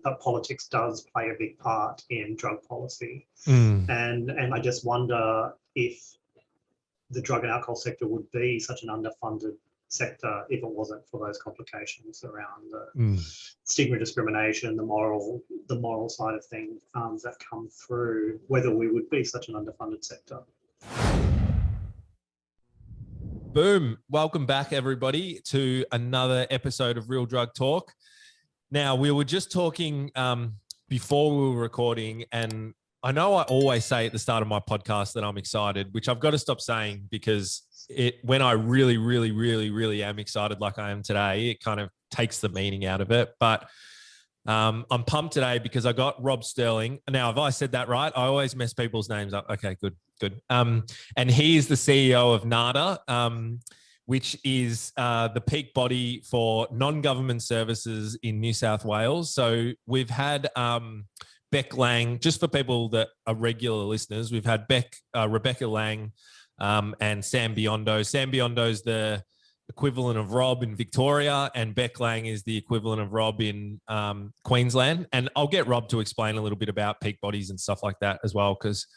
that politics does play a big part in drug policy. And I just wonder if the drug and alcohol sector would be such an underfunded sector if it wasn't for those complications around the stigma, discrimination, the moral side of things that come through, whether we would be such an underfunded sector. Boom. Welcome back, everybody, to another episode of Real Drug Talk. Now, we were just talking before we were recording, and I know I always say at the start of my podcast that I'm excited, which I've got to stop saying because when I really am excited like I am today, it kind of takes the meaning out of it. But I'm pumped today because I got Rob Stirling. Now, have I said that right? I always mess people's names up. Okay, good. And he is the CEO of Nagle, which is the peak body for non-government services in New South Wales. So we've had Beck Lang, just for people that are regular listeners, we've had Rebecca Lang and Sam Biondo. Sam Biondo is the equivalent of Rob in Victoria, and Beck Lang is the equivalent of Rob in Queensland. And I'll get Rob to explain a little bit about peak bodies and stuff like that as well, because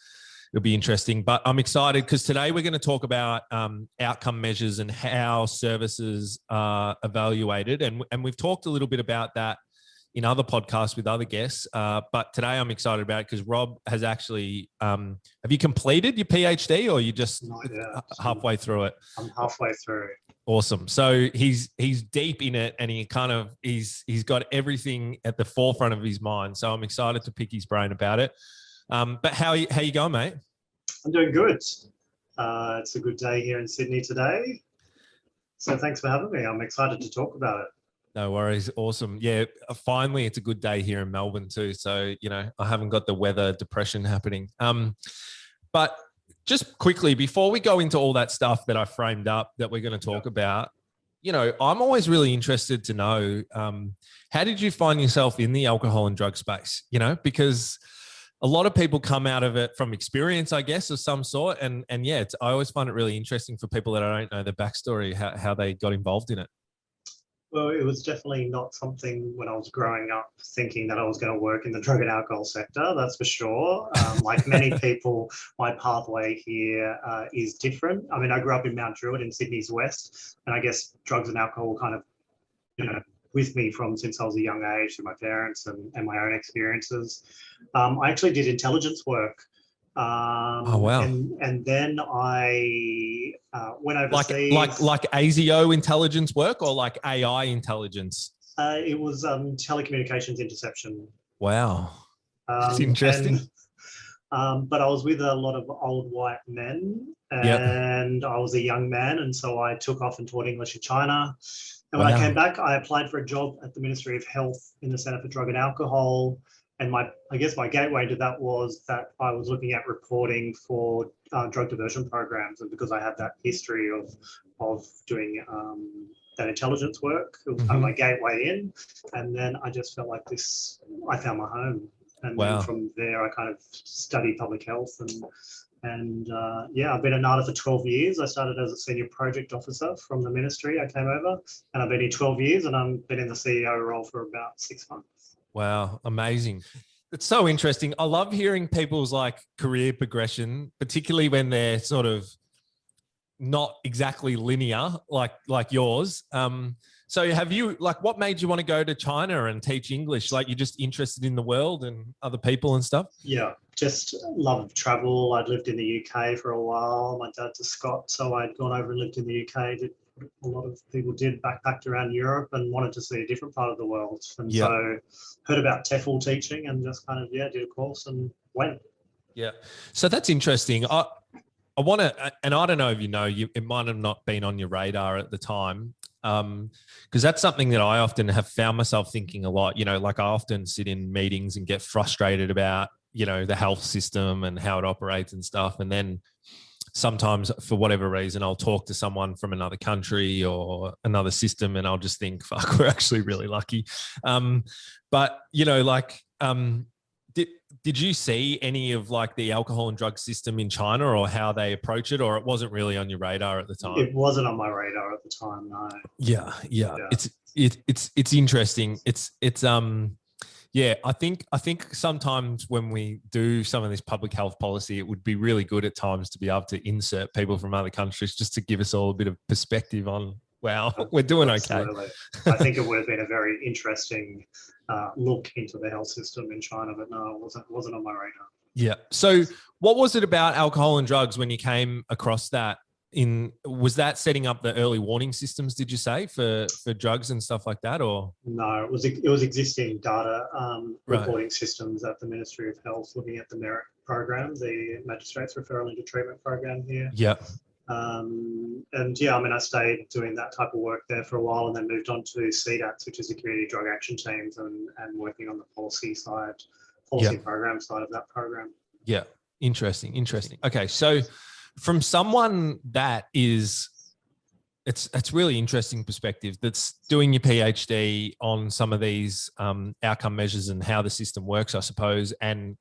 it'll be interesting. But I'm excited because today we're going to talk about outcome measures and how services are evaluated. And we've talked a little bit about that in other podcasts with other guests. But today I'm excited about it because Rob has actually, have you completed your PhD or are you just halfway through it? I'm halfway through. Awesome. So he's deep in it, and he's got everything at the forefront of his mind. So I'm excited to pick his brain about it. But how you going, mate? I'm doing good. It's a good day here in Sydney today. So thanks for having me. I'm excited to talk about it. No worries. Awesome. Yeah, finally, it's a good day here in Melbourne too. So, I haven't got the weather depression happening. But just quickly, before we go into all that stuff that I framed up that we're going to talk about, I'm always really interested to know, how did you find yourself in the alcohol and drug space? Because a lot of people come out of it from experience, I guess, of some sort. And yeah, I always find it really interesting for people that I don't know the backstory, how they got involved in it. Well, it was definitely not something when I was growing up thinking that I was going to work in the drug and alcohol sector, that's for sure. Like many people, my pathway here is different. I mean, I grew up in Mount Druitt in Sydney's west, and I guess drugs and alcohol were kind of, with me from since I was a young age through my parents and my own experiences. I actually did intelligence work. Oh, wow. And then I went overseas. Like ASIO intelligence work or like AI intelligence? It was telecommunications interception. Wow. That's interesting. But I was with a lot of old white men, and I was a young man, and so I took off and taught English in China. And when I came back, I applied for a job at the Ministry of Health in the Centre for Drug and Alcohol. And I guess my gateway to that was that I was looking at reporting for drug diversion programs, and because I had that history of doing that intelligence work, it was kind of my gateway in. And then I just felt like I found my home. And then from there, I kind of studied public health and I've been a NADA for 12 years. I started as a senior project officer from the ministry. I came over, and I've been here 12 years, and I've been in the CEO role for about 6 months. Wow, amazing. It's so interesting. I love hearing people's career progression, particularly when they're sort of not exactly linear like yours. So have you, what made you want to go to China and teach English? You're just interested in the world and other people and stuff? Yeah, just love travel. I'd lived in the UK for a while. My dad's a Scot, so I'd gone over and lived in the UK, did a lot of people did, backpacked around Europe and wanted to see a different part of the world. And so heard about TEFL teaching and just kind of, did a course and went. Yeah. So that's interesting. I want to, and I don't know if it might have not been on your radar at the time, because that's something that I often have found myself thinking a lot, I often sit in meetings and get frustrated about, the health system and how it operates and stuff. And then sometimes for whatever reason, I'll talk to someone from another country or another system and I'll just think, fuck, we're actually really lucky. But, did you see any of the alcohol and drug system in China or how they approach it, or it wasn't really on your radar at the time? It wasn't on my radar at the time, no. Yeah. It's interesting. Yeah, I think sometimes when we do some of this public health policy, it would be really good at times to be able to insert people from other countries just to give us all a bit of perspective on, wow, we're doing Absolutely. okay. I think it would have been a very interesting look into the health system in China, but no, it wasn't on my radar. Yeah. So what was it about alcohol and drugs when you came across that? Was that setting up the early warning systems, did you say, for drugs and stuff like that, or? No, it was existing data Right. reporting systems at the Ministry of Health, looking at the MERIT program, the Magistrates Referral into Treatment program here. Yeah. And yeah, I mean, I stayed doing that type of work there for a while, and then moved on to CDATs, which is the Community Drug Action Teams, and working on the policy program side of that program. Yeah. Interesting. Okay. So from someone that is, it's really interesting perspective, that's doing your PhD on some of these outcome measures and how the system works, I suppose, and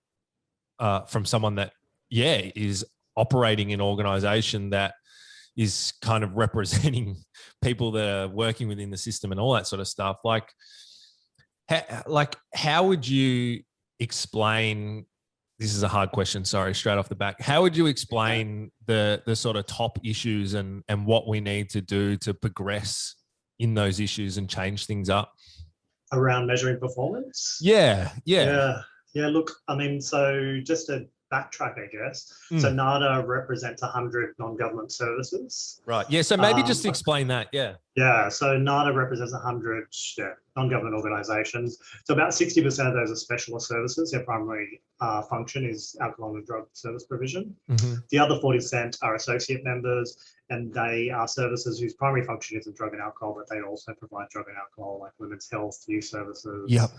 from someone that, is operating an organization that is kind of representing people that are working within the system and all that sort of stuff. Like how would you explain, this is a hard question, sorry, straight off the back. How would you explain the sort of top issues and what we need to do to progress in those issues and change things up? Around measuring performance? Yeah. Look, I mean, so just to backtrack, I guess. So NADA represents 100 non-government services. Right. Yeah. So maybe just explain that. Yeah. Yeah. So NADA represents 100 non-government organisations. So about 60% of those are specialist services. Their primary function is alcohol and drug service provision. Mm-hmm. The other 40% are associate members, and they are services whose primary function isn't drug and alcohol, but they also provide drug and alcohol, like women's health, youth services. Yep.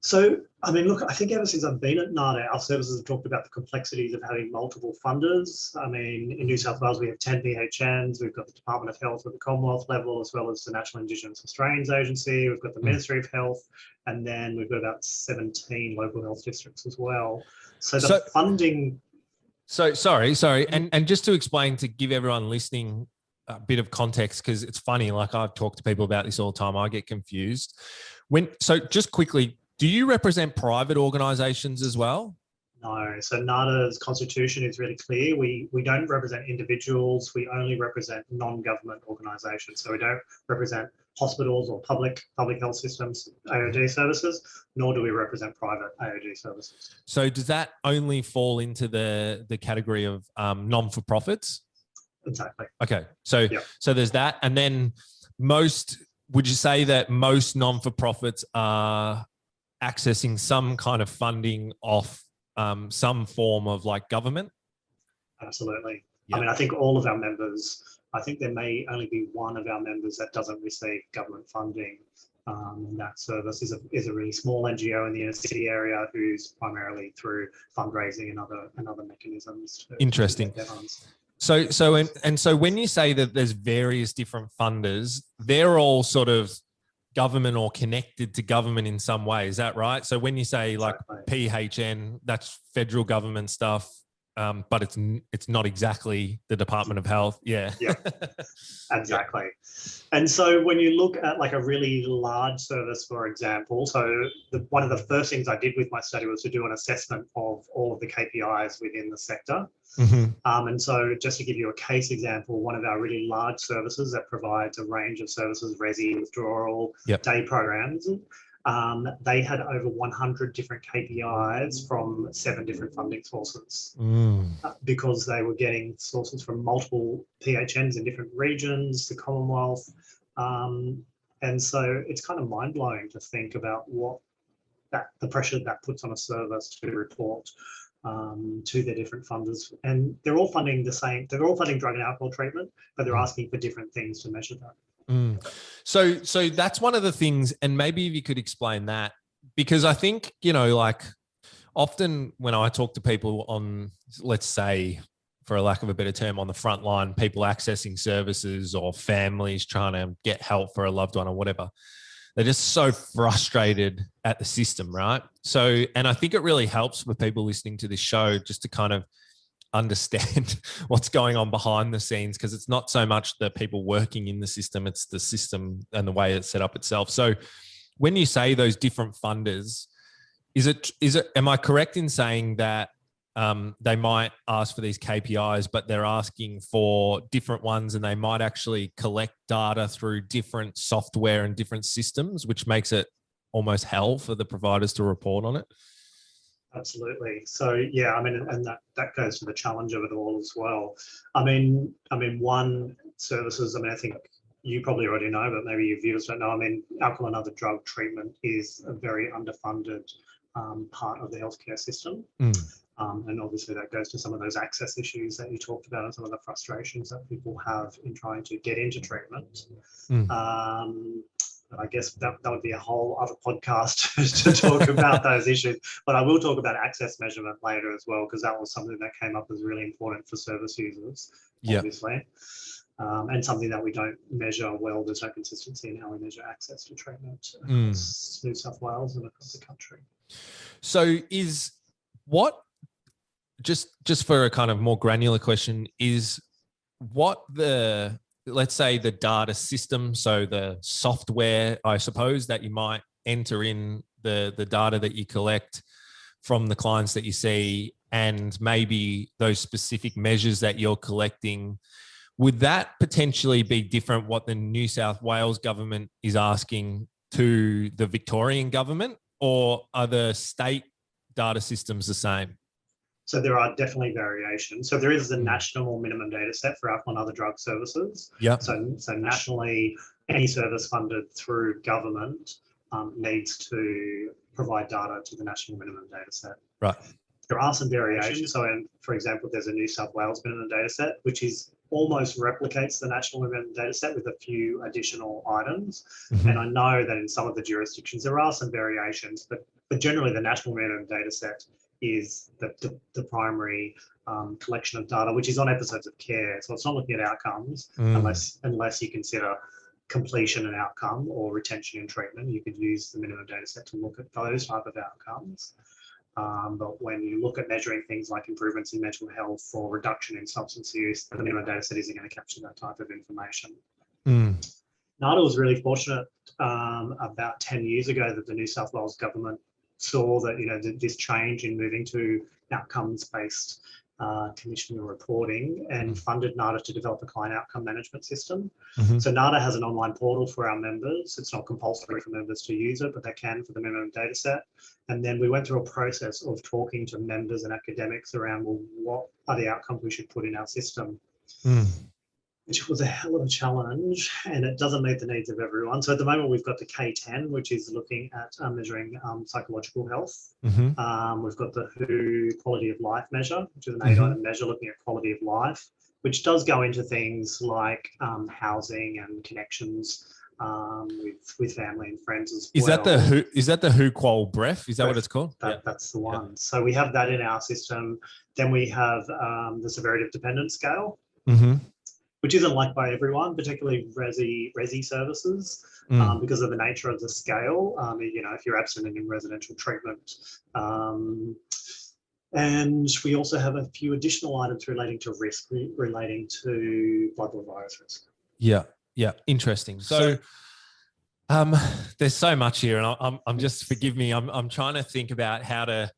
So, I mean, look, I think ever since I've been at NADA, our services have talked about the complexities of having multiple funders. I mean, in New South Wales, we have 10 PHNs. We've got the Department of Health at the Commonwealth level, as well as the National Indigenous Australians Agency. We've got the Ministry of Health, and then we've got about 17 local health districts as well. So funding... So, sorry. And just to explain, to give everyone listening a bit of context, because it's funny, like I've talked to people about this all the time, I get confused. So just quickly, do you represent private organisations as well? No. So NADA's constitution is really clear. We don't represent individuals. We only represent non-government organisations. So we don't represent hospitals or public health systems, AOD services, nor do we represent private AOD services. So does that only fall into the category of non-for-profits? Exactly. Okay. So there's that. And then would you say that most non-for-profits are accessing some kind of funding off some form of like government? Absolutely. Yep. I mean, I think all of our members, I think there may only be one of our members that doesn't receive government funding. And that service is a really small NGO in the inner city area who's primarily through fundraising and other mechanisms. Interesting. So when you say that there's various different funders, they're all sort of government or connected to government in some way. Is that right? So when you say like PHN, that's federal government stuff, but it's not exactly the Department of Health. Yeah. Yeah, exactly. And so when you look at like a really large service, for example, so one of the first things I did with my study was to do an assessment of all of the KPIs within the sector. Mm-hmm. And so just to give you a case example, one of our really large services that provides a range of services, resi, withdrawal, day programs, they had over 100 different KPIs from 7 different funding sources because they were getting sources from multiple PHNs in different regions, the Commonwealth. And so it's kind of mind-blowing to think about the pressure that puts on a service to report to their different funders. And they're all funding the same, they're all funding drug and alcohol treatment, but they're asking for different things to measure that. So that's one of the things, and maybe if you could explain that, because I think, like often when I talk to people on, let's say, for a lack of a better term, on the front line, people accessing services or families trying to get help for a loved one or whatever, they're just so frustrated at the system, right? So, and I think it really helps for people listening to this show just to kind of understand what's going on behind the scenes, because it's not so much the people working in the system, it's the system and the way it's set up itself. So when you say those different funders, am I correct in saying that they might ask for these KPIs, but they're asking for different ones, and they might actually collect data through different software and different systems, which makes it almost hell for the providers to report on it? Absolutely. So yeah, I mean, and that goes to the challenge of it all as well. I mean, one services, I mean, I think you probably already know, but maybe your viewers don't know. I mean, alcohol and other drug treatment is a very underfunded part of the healthcare system. And obviously that goes to some of those access issues that you talked about and some of the frustrations that people have in trying to get into treatment. I guess that would be a whole other podcast to talk about those issues. But I will talk about access measurement later as well, because that was something that came up as really important for service users, obviously. And something that we don't measure well. There's no consistency in how we measure access to treatment across New South Wales and across the country. So just for a kind of more granular question, is what let's say the data system, so the software, I suppose, that you might enter in the data that you collect from the clients that you see, and maybe those specific measures that you're collecting, would that potentially be different what the New South Wales government is asking to the Victorian government, or are the state data systems the same? So there are definitely variations. So there is the national minimum data set for alcohol and other drug services. So nationally, any service funded through government needs to provide data to the national minimum data set. Right. There are some variations. So, for example, there's a New South Wales minimum data set, which almost replicates the national minimum data set with a few additional items. And I know that in some of the jurisdictions there are some variations, but generally the national minimum data set is the primary collection of data, which is on episodes of care. So it's not looking at outcomes unless you consider completion and outcome or retention and treatment. You could use the minimum data set to look at those type of outcomes. But when you look at measuring things like improvements in mental health or reduction in substance use, the minimum data set isn't going to capture that type of information. Nagle was really fortunate about 10 years ago that the New South Wales government saw that this change in moving to outcomes-based commissioning reporting and funded NADA to develop a client outcome management system. So NADA has an online portal for our members. It's not compulsory for members to use it, but they can for the minimum data set. And then we went through a process of talking to members and academics around, well, what are the outcomes we should put in our system? Which was a hell of a challenge, and it doesn't meet the needs of everyone. So at the moment, we've got the K10, which is looking at measuring psychological health. We've got the WHO quality of life measure, which is an 8-item measure looking at quality of life, which does go into things like housing and connections with family and friends as well. Is that the WHO qual bref? Is that what it's called? That's the one. So we have that in our system. Then we have the severity of dependence scale. Which isn't liked by everyone, particularly resi services, because of the nature of the scale. If you're absent and in residential treatment. And we also have a few additional items relating to risk, relating to bloodborne virus risk. Yeah, interesting. So there's so much here, and I'm just, forgive me, I'm trying to think about how to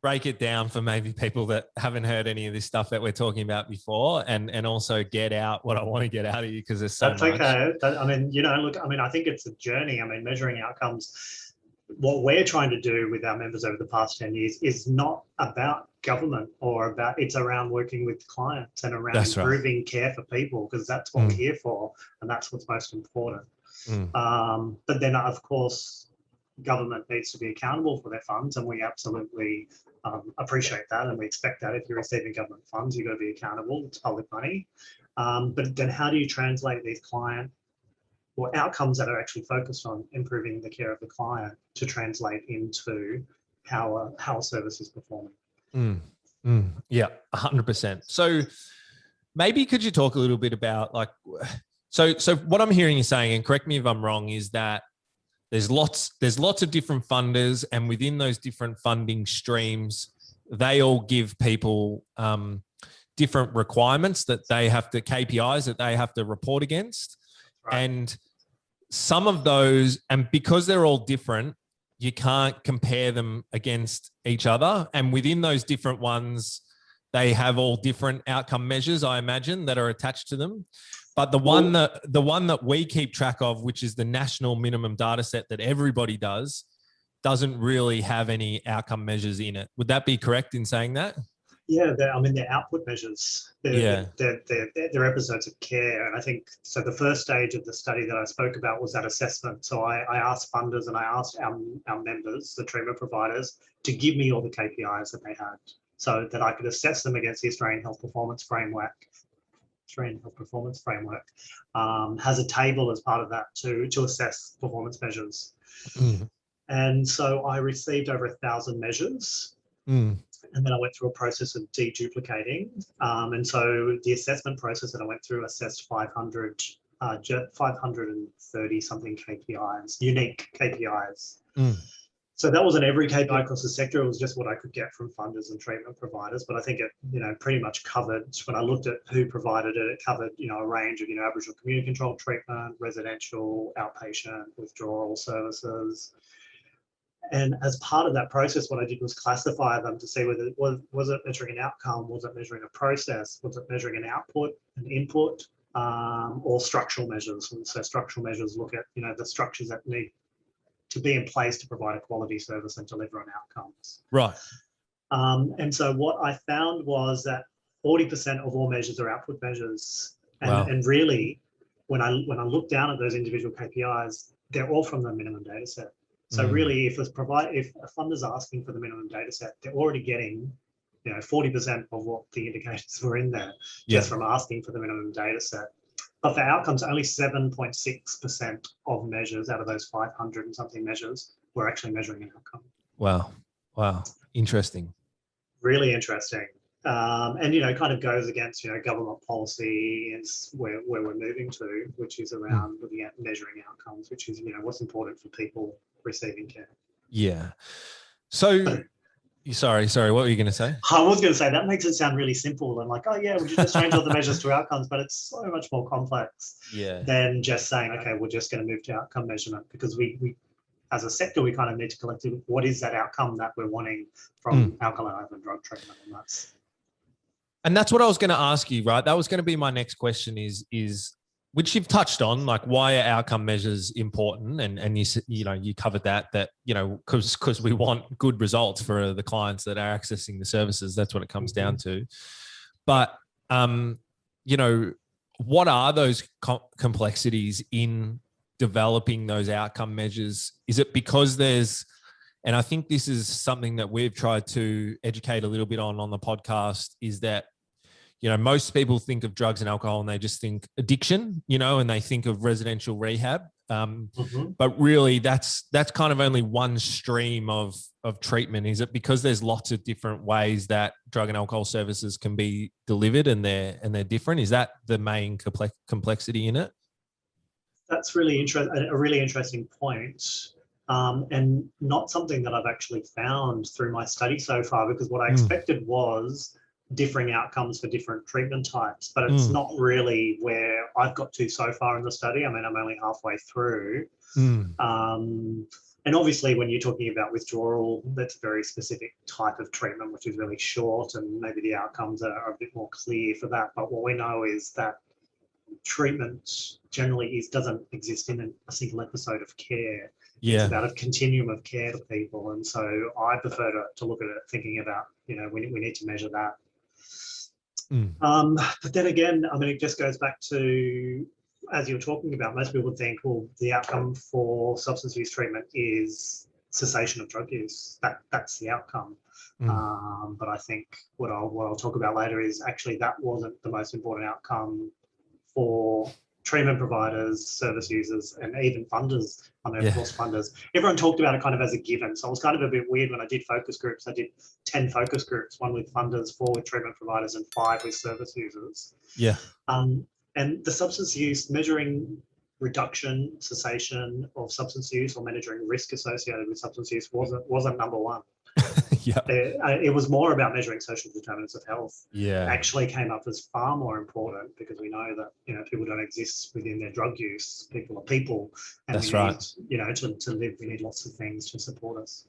break it down for maybe people that haven't heard any of this stuff that we're talking about before, and also get out what I want to get out of you, because there's so much. That's okay. I think it's a journey. Measuring outcomes, what we're trying to do with our members over the past 10 years is not about government it's around working with clients and around improving care for people, because that's what we're here for, and that's what's most important. But then, of course, government needs to be accountable for their funds, and we absolutely appreciate that, and we expect that if you're receiving government funds, you've got to be accountable. It's public money. But then how do you translate these client or outcomes that are actually focused on improving the care of the client to translate into how a service is performing? Yeah, 100%. So maybe could you talk a little bit about so what I'm hearing you saying, and correct me if I'm wrong, is that there's lots of different funders, and within those different funding streams, they all give people different requirements that they have to, KPIs that they have to report against. And some of those, and because they're all different, you can't compare them against each other. And within those different ones, they have all different outcome measures, I imagine, that are attached to them. But the one that we keep track of, which is the national minimum data set that everybody does, doesn't really have any outcome measures in it. Would that be correct in saying that? Yeah, they're output measures. They're episodes of care. And I think, so the first stage of the study that I spoke about was that assessment. So I asked funders and I asked our members, the treatment providers, to give me all the KPIs that they had so that I could assess them against the Australian Health Performance Framework. Australian Health Performance Framework has a table as part of that to assess performance measures. And so I received over 1,000 measures. And then I went through a process of deduplicating. And so the assessment process that I went through assessed 530 something KPIs, unique KPIs. So that wasn't every KPI across the sector. It was just what I could get from funders and treatment providers. But I think it, pretty much covered, when I looked at who provided it, it covered, a range of, Aboriginal community controlled treatment, residential, outpatient, withdrawal services. And as part of that process, what I did was classify them to see whether was it measuring an outcome, was it measuring a process, was it measuring an output, an input, or structural measures. And so structural measures look at, the structures that need to be in place to provide a quality service and deliver on outcomes. Right. And so what I found was that 40% of all measures are output measures. And really, when I look down at those individual KPIs, they're all from the minimum data set. So really, if a funder's asking for the minimum data set, they're already getting, 40% of what the indicators were in there just from asking for the minimum data set. But for outcomes, only 7.6% of measures out of those 500 and something measures were actually measuring an outcome. Wow. Interesting. Really interesting. And, kind of goes against, government policy is where we're moving to, which is around looking at measuring outcomes, which is, what's important for people receiving care. Yeah. So, sorry, what were you going to say? I was going to say that makes it sound really simple and like, oh yeah, we just change all the measures to outcomes, but it's so much more complex than just saying, okay, we're just going to move to outcome measurement, because we as a sector, we kind of need to collectively, what is that outcome that we're wanting from alcohol and drug treatment? And that's what I was going to ask you, right? That was going to be my next question is which you've touched on, like why are outcome measures important? And you covered that, because we want good results for the clients that are accessing the services. That's what it comes down to. But, what are those complexities in developing those outcome measures? Is it because and I think this is something that we've tried to educate a little bit on the podcast, is that, most people think of drugs and alcohol and they just think addiction, and they think of residential rehab. But really that's kind of only one stream of treatment. Is it because there's lots of different ways that drug and alcohol services can be delivered and they're different? Is that the main complexity in it? That's a really interesting point. And not something that I've actually found through my study so far, because what I expected was differing outcomes for different treatment types, but it's not really where I've got to so far in the study. I mean, I'm only halfway through. And obviously when you're talking about withdrawal, that's a very specific type of treatment, which is really short, and maybe the outcomes are a bit more clear for that. But what we know is that treatment generally doesn't exist in a single episode of care. It's about a continuum of care to people. And so I prefer to look at it thinking about, we need to measure that. But then again, I mean, it just goes back to, as you were talking about, most people think, well, the outcome for substance use treatment is cessation of drug use. That's the outcome. But I think what I'll talk about later is actually that wasn't the most important outcome for treatment providers, service users, and even funders. I mean, of course, funders. Everyone talked about it kind of as a given. So it was kind of a bit weird when I did focus groups. I did 10 focus groups, 1 with funders, 4 with treatment providers, and 5 with service users. And the substance use, measuring reduction, cessation of substance use, or measuring risk associated with substance use wasn't number one. Yeah. It was more about measuring social determinants of health. Yeah. Actually came up as far more important because we know that, people don't exist within their drug use. People are people, and That's we need, right. to live, we need lots of things to support us.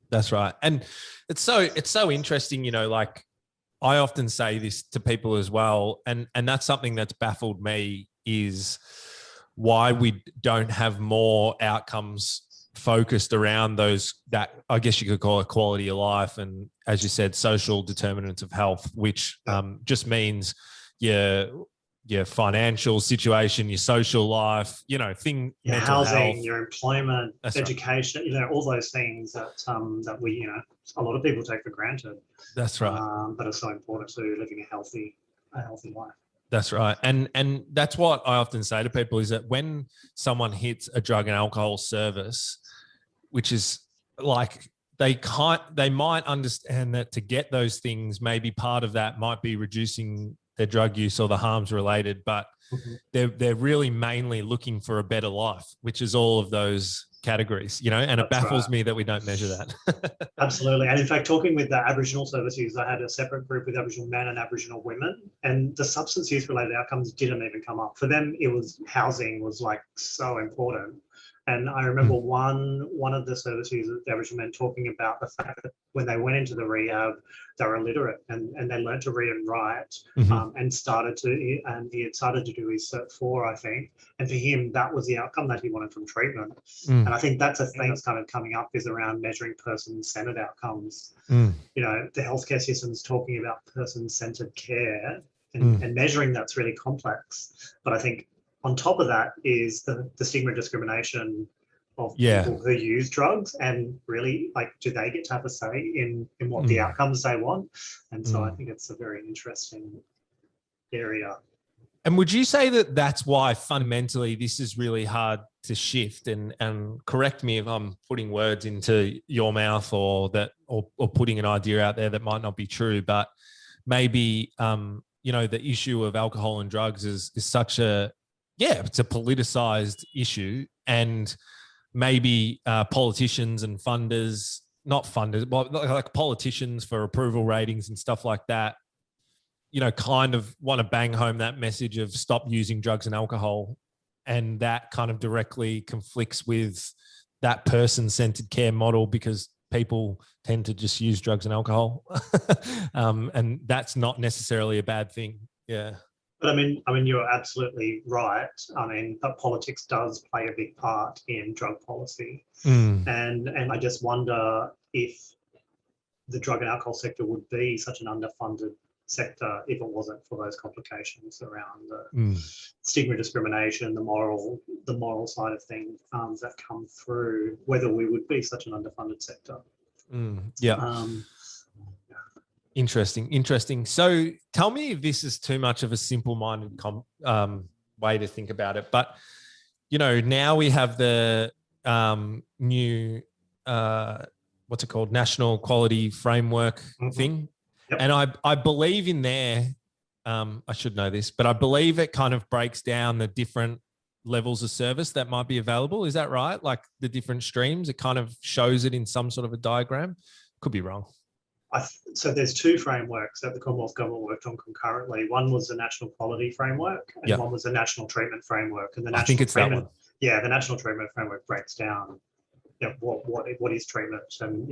That's right. And it's so interesting, like I often say this to people as well, and that's something that's baffled me, is why we don't have more outcomes focused around those, that I guess you could call it quality of life, and as you said, social determinants of health, which just means your financial situation, your social life, Your mental housing, health, your employment, That's education, all those things that we, a lot of people take for granted. That's right. But it's so important to living a healthy life. That's right. And that's what I often say to people, is that when someone hits a drug and alcohol service, which is like, they might understand that to get those things, maybe part of that might be reducing their drug use or the harms related, but they're really mainly looking for a better life, which is all of those categories, and it baffles me that we don't measure that. Absolutely. And in fact, talking with the Aboriginal services, I had a separate group with Aboriginal men and Aboriginal women, and the substance use related outcomes didn't even come up. For them, it was housing was like so important. And I remember one of the services, the Aboriginal men, talking about the fact that when they went into the rehab, they were illiterate and they learned to read and write, and he had started to do his Cert 4, I think. And for him, that was the outcome that he wanted from treatment. And I think that's a thing that's kind of coming up, is around measuring person-centered outcomes. The healthcare system's talking about person-centered care, and measuring that's really complex. But I think on top of that is the stigma and discrimination of people who use drugs, and really, like, do they get to have a say in what the outcomes they want? And so I think it's a very interesting area. And would you say that that's why fundamentally this is really hard to shift? And correct me if I'm putting words into your mouth, or putting an idea out there that might not be true, but maybe the issue of alcohol and drugs is such it's a politicized issue, and maybe politicians and funders, not funders, but like politicians for approval ratings and stuff like that, kind of want to bang home that message of stop using drugs and alcohol. And that kind of directly conflicts with that person-centered care model, because people tend to just use drugs and alcohol. And that's not necessarily a bad thing. Yeah. But I mean, you're absolutely right. But politics does play a big part in drug policy. And I just wonder if the drug and alcohol sector would be such an underfunded sector if it wasn't for those complications around the stigma, discrimination, the moral side of things that come through, whether we would be such an underfunded sector. Interesting. So tell me if this is too much of a simple-minded way to think about it. But, now we have the new, what's it called? National Quality Framework thing. Yep. And I believe in there, I should know this, but I believe it kind of breaks down the different levels of service that might be available. Is that right? Like the different streams, it kind of shows it in some sort of a diagram. Could be wrong. So there's two frameworks that the Commonwealth Government worked on concurrently. One was the National Quality Framework, and one was the National Treatment Framework. And I think it's that one. Yeah, the National Treatment Framework breaks down what is treatment, and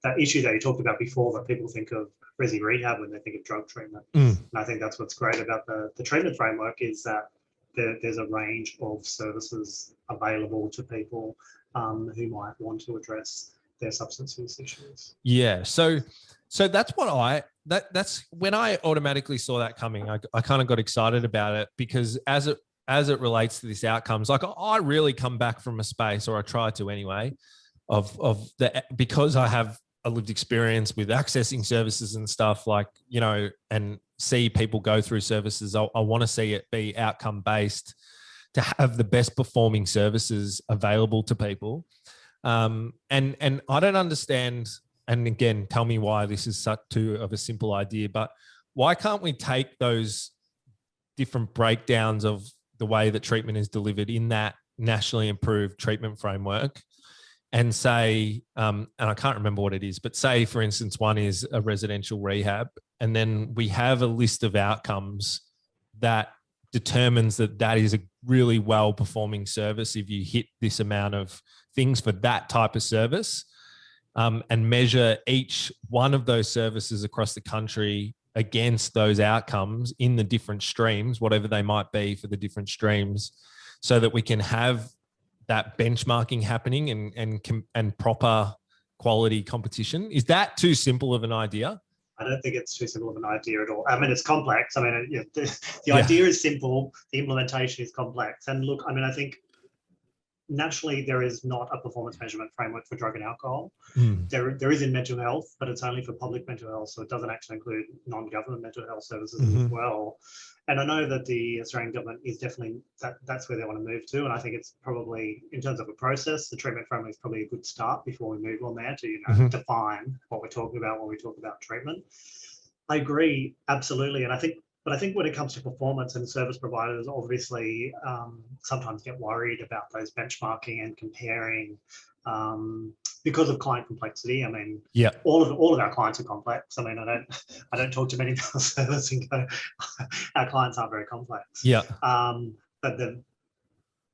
that issue that you talked about before, that people think of resi rehab when they think of drug treatment. And I think that's what's great about the treatment framework, is that there's a range of services available to people who might want to address their substance use issues. Yeah. So that's what that's when I automatically saw that coming, I kind of got excited about it, because as it relates to these outcomes, like I really come back from a space, or I try to anyway, because I have a lived experience with accessing services and stuff, like, and see people go through services. I want to see it be outcome based, to have the best performing services available to people. And I don't understand, and again, tell me why this is such too of a simple idea, but why can't we take those different breakdowns of the way that treatment is delivered in that nationally improved treatment framework, and say, and I can't remember what it is, but say, for instance, one is a residential rehab, and then we have a list of outcomes that determines that that is a really well-performing service if you hit this amount of things for that type of service, and measure each one of those services across the country against those outcomes in the different streams, whatever they might be for the different streams, so that we can have that benchmarking happening and proper quality competition. Is that too simple of an idea? I don't think it's too simple of an idea at all. I mean, it's complex. I mean, the idea is simple. The implementation is complex. And look, I mean, I think nationally there is not a performance measurement framework for drug and alcohol. There is in mental health, but it's only for public mental health, so it doesn't actually include non-government mental health services as well. And I know that the Australian government is definitely, that's where they want to move to. And I think it's probably, in terms of a process, the treatment framework is probably a good start before we move on there to, define what we're talking about when we talk about treatment. I agree, absolutely. And I think when it comes to performance, and service providers obviously sometimes get worried about those benchmarking and comparing because of client complexity. I mean, all of our clients are complex. I mean, I don't talk to many people service and go, our clients are very complex. But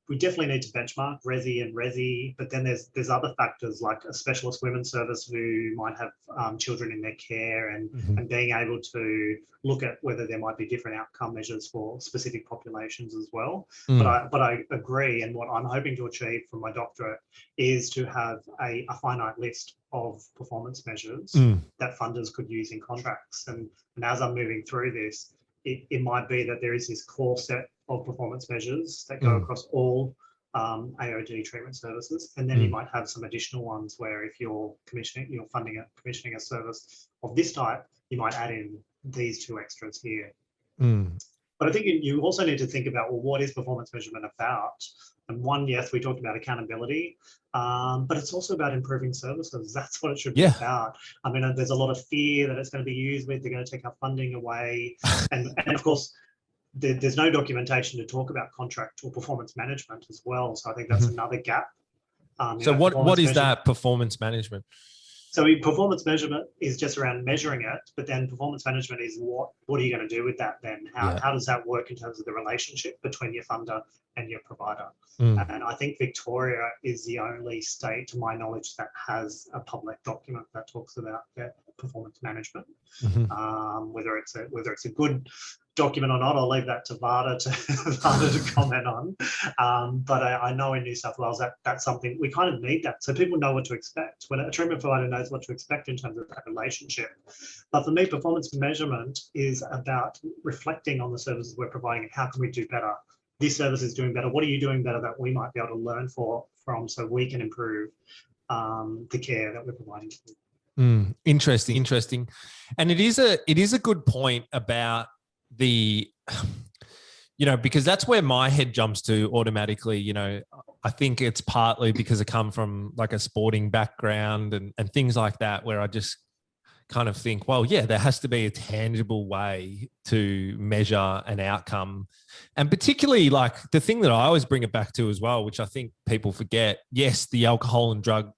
we definitely need to benchmark Resi and Resi, but then there's other factors like a specialist women's service who might have children in their care, and being able to look at whether there might be different outcome measures for specific populations as well. But I agree, and what I'm hoping to achieve from my doctorate is to have a finite list of performance measures that funders could use in contracts. And as I'm moving through this, it might be that there is this core set of performance measures that go across all AOD treatment services, and then you might have some additional ones where if you're commissioning a service of this type, you might add in these two extras here. But I think you also need to think about, well, what is performance measurement about? And one, yes, we talked about accountability, but it's also about improving services. That's what it should be about. I mean, there's a lot of fear that it's going to be used with, they're going to take our funding away. And of course, there's no documentation to talk about contract or performance management as well. So I think that's another gap. So what is that performance management? So performance measurement is just around measuring it, but then performance management is what are you going to do with that then? How does that work in terms of the relationship between your funder and your provider? And I think Victoria is the only state, to my knowledge, that has a public document that talks about that performance management. Whether it's a good document or not, I'll leave that to VADA to comment on. But I know in New South Wales that's something we kind of need, that so people know what to expect. When a treatment provider knows what to expect in terms of that relationship. But for me, performance measurement is about reflecting on the services we're providing and how can we do better. This service is doing better. What are you doing better that we might be able to learn from so we can improve the care that we're providing? Interesting. And it is a good point about the, because that's where my head jumps to automatically. I think it's partly because I come from like a sporting background and things like that, where I just kind of think, well, yeah, there has to be a tangible way to measure an outcome. And particularly like the thing that I always bring it back to as well, which I think people forget, yes, the alcohol and drug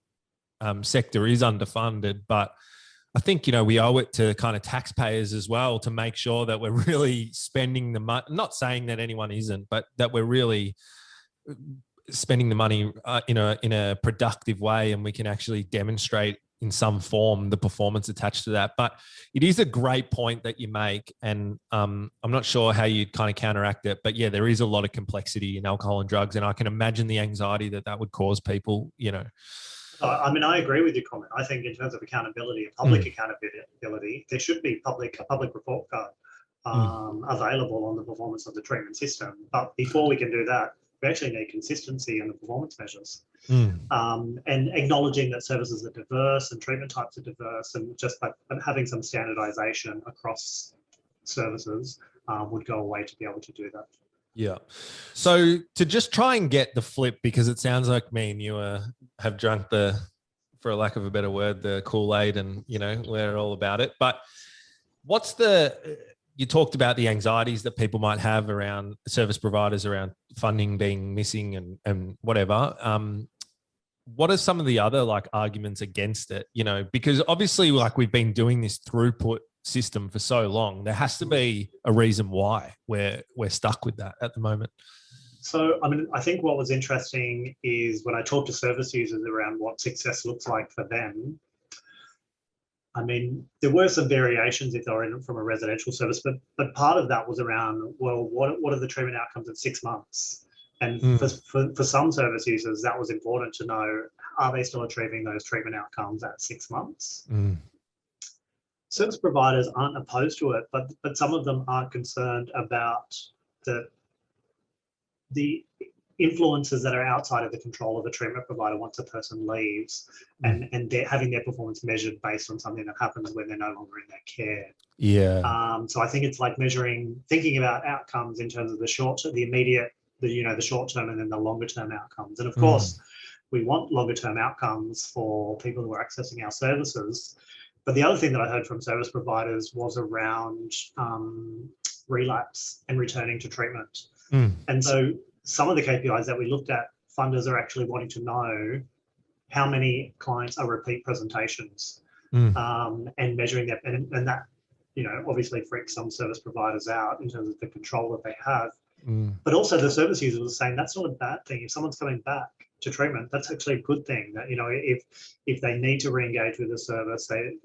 sector is underfunded, but I think, we owe it to kind of taxpayers as well to make sure that we're really spending the money, not saying that anyone isn't, but that we're really spending the money in a productive way, and we can actually demonstrate in some form the performance attached to that. But it is a great point that you make, and I'm not sure how you'd kind of counteract it, but yeah, there is a lot of complexity in alcohol and drugs, and I can imagine the anxiety that would cause people, I mean, I agree with your comment. I think in terms of accountability and public accountability, there should be a public report card available on the performance of the treatment system. But before we can do that, we actually need consistency in the performance measures, and acknowledging that services are diverse and treatment types are diverse, and just by having some standardization across services would go a way to be able to do that. Yeah. So to just try and get the flip, because it sounds like me and you have drunk for a lack of a better word, the Kool-Aid, and, we're all about it. But you talked about the anxieties that people might have around service providers, around funding being missing and whatever. what are some of the other like arguments against it? You know, because obviously like we've been doing this throughput system for so long, there has to be a reason why we're stuck with that at the moment. So, I mean, I think what was interesting is when I talked to service users around what success looks like for them, I mean, there were some variations if they were in from a residential service, but part of that was around, well, what are the treatment outcomes at 6 months? And for some service users, that was important to know, are they still achieving those treatment outcomes at 6 months? Service providers aren't opposed to it, but some of them are concerned about the influences that are outside of the control of the treatment provider once a person leaves, and they're having their performance measured based on something that happens when they're no longer in their care. Yeah. So I think it's like thinking about outcomes in terms of the immediate, the short term, and then the longer term outcomes. And of course, we want longer term outcomes for people who are accessing our services. But the other thing that I heard from service providers was around relapse and returning to treatment. And so some of the KPIs that we looked at, funders are actually wanting to know how many clients are repeat presentations, and measuring that. And that, obviously freaks some service providers out in terms of the control that they have. But also the service users were saying that's not a bad thing. If someone's coming back to treatment, that's actually a good thing. That, if they need to re-engage with the service, they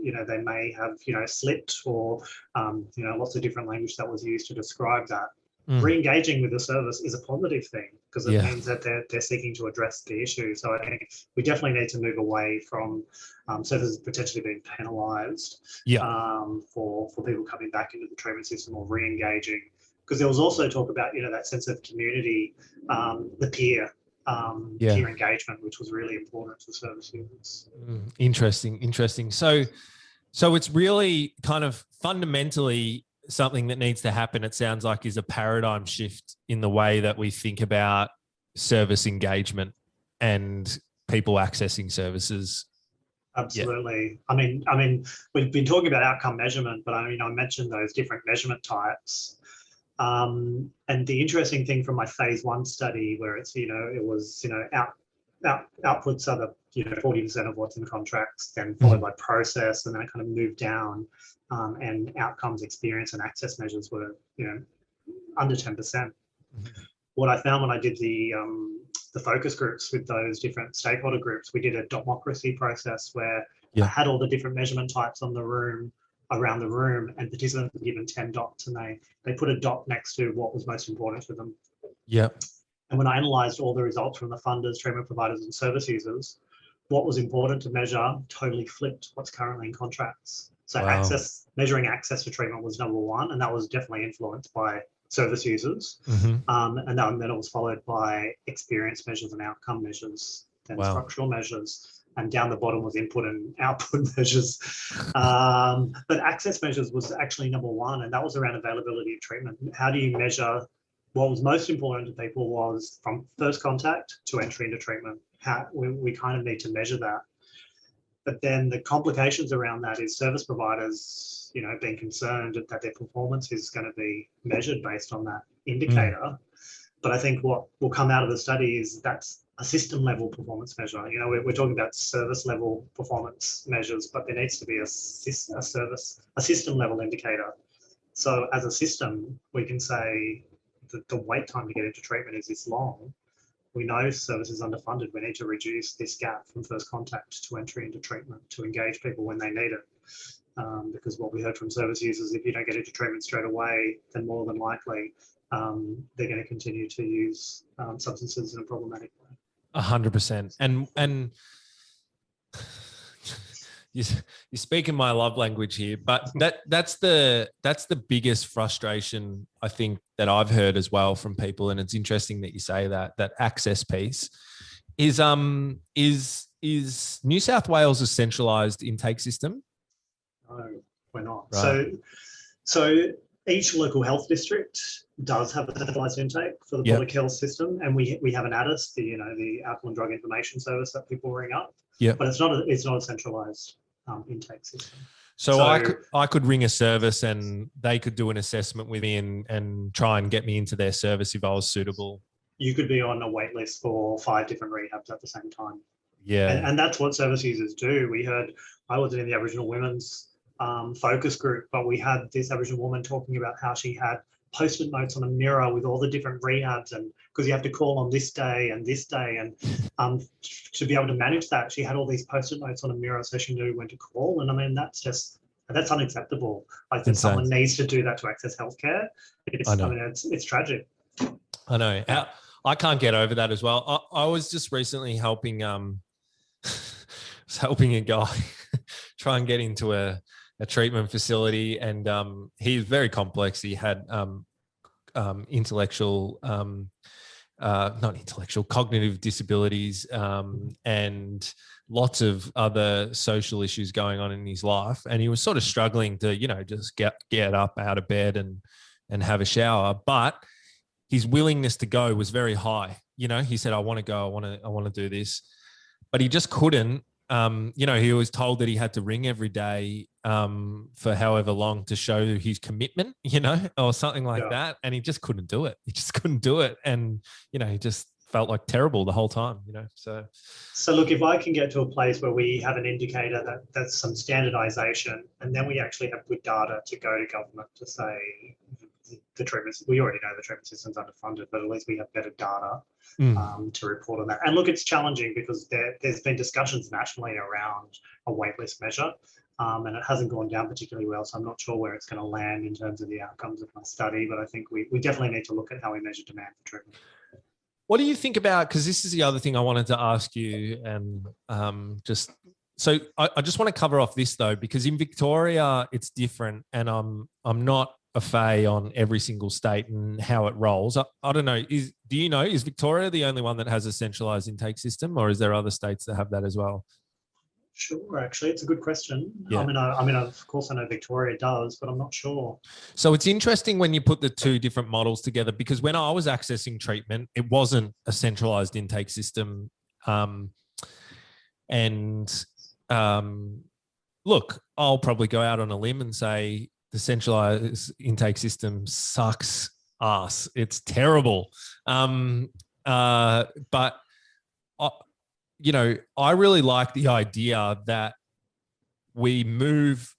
may have, slipped, or, lots of different language that was used to describe that. Re-engaging with the service is a positive thing, because it means that they're seeking to address the issue. So I think we definitely need to move away from services potentially being penalised for people coming back into the treatment system or re-engaging. Because there was also talk about, that sense of community, the peer engagement, which was really important for service users. Interesting. So it's really kind of fundamentally something that needs to happen, it sounds like, is a paradigm shift in the way that we think about service engagement and people accessing services. Absolutely. I mean, we've been talking about outcome measurement, but I mentioned those different measurement types. And the interesting thing from my phase 1 study, where it's, it was, outputs are the, 40% of what's in contracts, then followed by process, and then it kind of moved down, and outcomes, experience, and access measures were, under 10%. What I found when I did the focus groups with those different stakeholder groups, we did a democracy process where I had all the different measurement types around the room, and participants were given 10 dots, and they put a dot next to what was most important to them. And when I analysed all the results from the funders, treatment providers, and service users, what was important to measure totally flipped what's currently in contracts. So measuring access to treatment was number 1, and that was definitely influenced by service users. And then it was followed by experience measures and outcome measures, then structural measures. And down the bottom was input and output measures. But access measures was actually number 1, and that was around availability of treatment. How do you measure? What was most important to people was from first contact to entry into treatment. We kind of need to measure that. But then the complications around that is service providers, being concerned that their performance is going to be measured based on that indicator. But I think what will come out of the study is that's a system level performance measure. We're talking about service level performance measures, but there needs to be a system level indicator. So as a system, we can say that the wait time to get into treatment is this long. We know service is underfunded. We need to reduce this gap from first contact to entry into treatment to engage people when they need it. Because what we heard from service users, if you don't get into treatment straight away, then more than likely they're going to continue to use substances in a problematic way. 100%. And you're speaking my love language here, but that's the biggest frustration I think that I've heard as well from people. And it's interesting that you say that access piece is New South Wales a centralised intake system? No, we're not. Right. So each local health district does have a centralised intake for the public health system, and we have an ADIS, the Alcohol and Drug Information Service that people ring up. But it's not a centralised intake system. So I could ring a service and they could do an assessment with me and try and get me into their service if I was suitable. You could be on a wait list for 5 different rehabs at the same time. Yeah. And that's what service users do. I wasn't in the Aboriginal women's focus group, but we had this Aboriginal woman talking about how she had post-it notes on a mirror with all the different rehabs, and because you have to call on this day, and to be able to manage that, she had all these post-it notes on a mirror so she knew when to call. And I mean, that's unacceptable. Like that someone needs to do that to access healthcare. It's tragic. I know. I can't get over that as well. I was just recently helping a guy try and get into a treatment facility, and he's very complex. He had cognitive disabilities, and lots of other social issues going on in his life. And he was sort of struggling to, just get up out of bed and have a shower. But his willingness to go was very high. He said, I want to go, I want to do this, but he just couldn't. He was told that he had to ring every day for however long to show his commitment, or something like that. And he just couldn't do it. And, he just felt like terrible the whole time, So look, if I can get to a place where we have an indicator that's some standardization, and then we actually have good data to go to government to say the treatments, we already know the treatment system's underfunded, but at least we have better data to report on that. And look, it's challenging because there's been discussions nationally around a waitlist measure, and it hasn't gone down particularly well. So I'm not sure where it's going to land in terms of the outcomes of my study, but I think we definitely need to look at how we measure demand for treatment. What do you think about, because this is the other thing I wanted to ask you, and I just want to cover off this though, because in Victoria it's different, and I'm not a fay on every single state and how it rolls. I don't know. Is Victoria the only one that has a centralized intake system, or is there other states that have that as well? Sure, actually, it's a good question. Yeah. I mean, of course, I know Victoria does, but I'm not sure. So it's interesting when you put the two different models together, because when I was accessing treatment, it wasn't a centralized intake system. Look, I'll probably go out on a limb and say the centralized intake system sucks ass. It's terrible. But I really like the idea that we move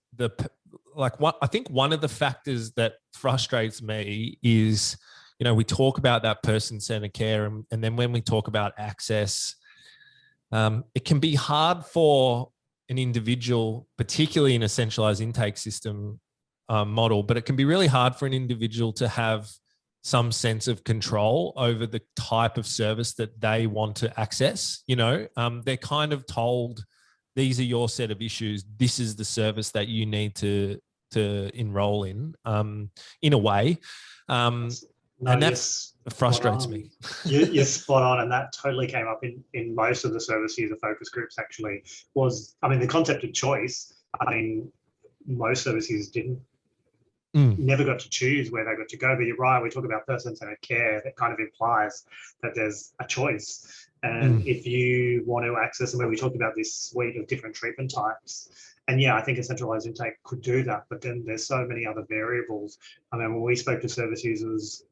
I think one of the factors that frustrates me is, we talk about that person-centered care, and then when we talk about access, it can be hard for an individual, particularly in a centralized intake system model, but it can be really hard for an individual to have some sense of control over the type of service that they want to access. They're kind of told, these are your set of issues. This is the service that you need to enroll in a way. And that frustrates me. You're spot on. And that totally came up in most of the service user focus groups actually the concept of choice. Most service users never got to choose where they got to go. But you're right, we talk about person-centered care. That kind of implies that there's a choice. And if you want to access, and when we talked about this suite of different treatment types, and I think a centralized intake could do that, but then there's so many other variables. When we spoke to service users,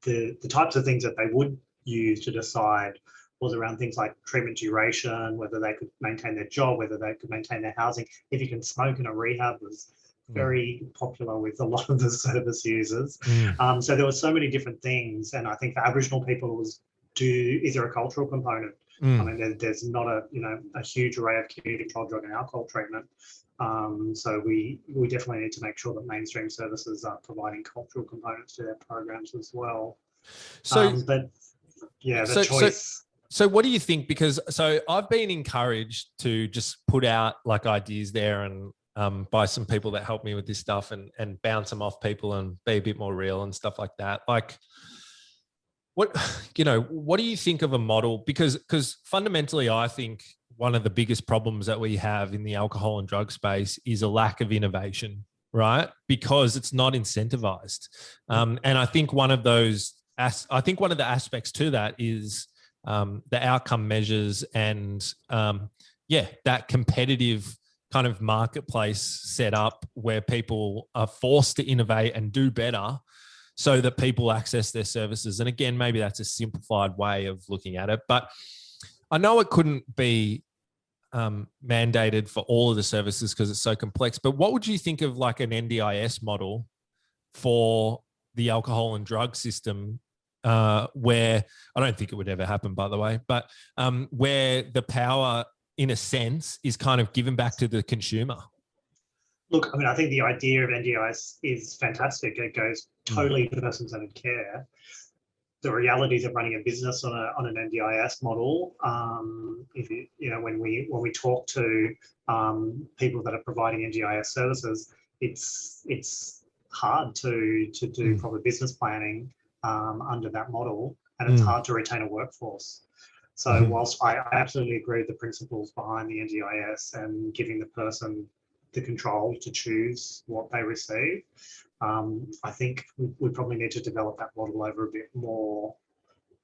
the types of things that they would use to decide was around things like treatment duration, whether they could maintain their job, whether they could maintain their housing. If you can smoke in a rehab was very popular with a lot of the service users. So there were so many different things. And I think for Aboriginal people, is there a cultural component? There's not a huge array of community controlled drug and alcohol treatment. So we definitely need to make sure that mainstream services are providing cultural components to their programs as well. The choice. So what do you think? Because I've been encouraged to just put out ideas there and by some people that help me with this stuff and bounce them off people and be a bit more real and stuff like that. What do you think of a model? Because fundamentally, I think one of the biggest problems that we have in the alcohol and drug space is a lack of innovation, right? Because it's not incentivized. And I think one of the aspects to that is the outcome measures and that competitive kind of marketplace set up where people are forced to innovate and do better so that people access their services. And again, maybe that's a simplified way of looking at it, but I know it couldn't be mandated for all of the services because it's so complex, but what would you think of like an NDIS model for the alcohol and drug system, where I don't think it would ever happen, by the way, but where the power, in a sense, is kind of given back to the consumer? Look, I mean, I think the idea of NDIS is fantastic. It goes totally to the person-centered care. The realities of running a business on an NDIS model, if when we talk to people that are providing NDIS services, it's hard to do proper business planning under that model, and it's hard to retain a workforce. So whilst I absolutely agree with the principles behind the NDIS and giving the person the control to choose what they receive, I think we probably need to develop that model over a bit more